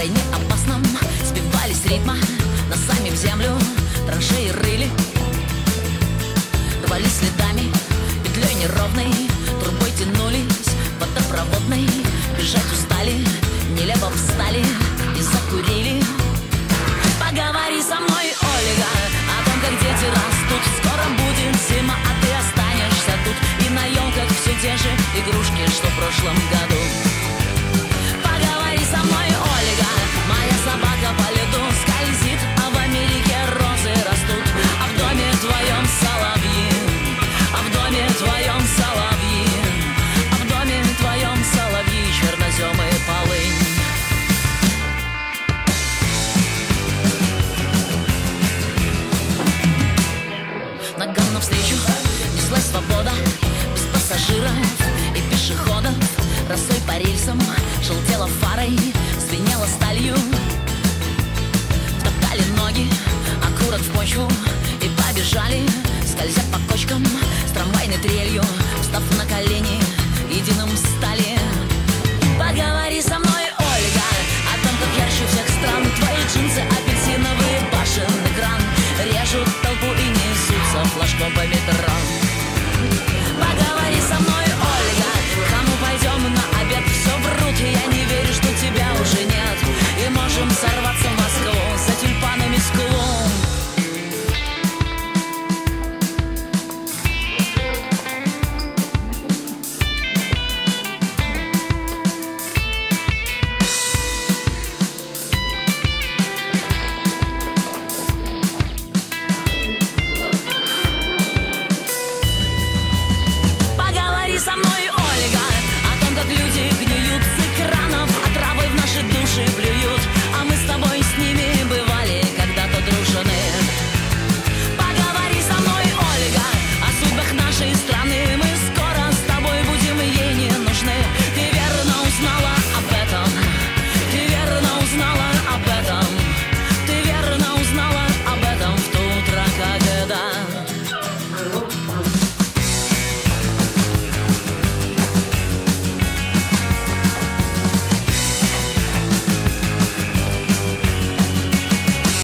крайне опасном сбивались с ритма, носами в землю траншеи рыли, рвались следами, петлей неровной, трубой тянулись водопроводной. Бежать устали, нелепо встали и закурили. Поговори со мной, Ольга, о том, как дети растут. Скоро будет зима, а ты останешься тут. И на елках все те же игрушки, что в прошлом году. Поговори со мной, Ольга, моя собака по льду скользит, а в Америке розы растут. А в доме твоем соловьи, а в доме твоем соловьи, а в доме твоем соловьи, чернозем и полынь. Ногам навстречу неслась свобода, без пассажиров и пешеходов. Росой по рельсам желтела фарой, звенела сталью. Втоптали ноги, окурок в почву и побежали, скользя по кочкам с трамвайной трелью, встав на колени, единым стали. Поговори со мной, Ольга, о том, как ярче всех стран твои джинсы апельсиновые, башенный кран режут толпу и несутся флажком по метро.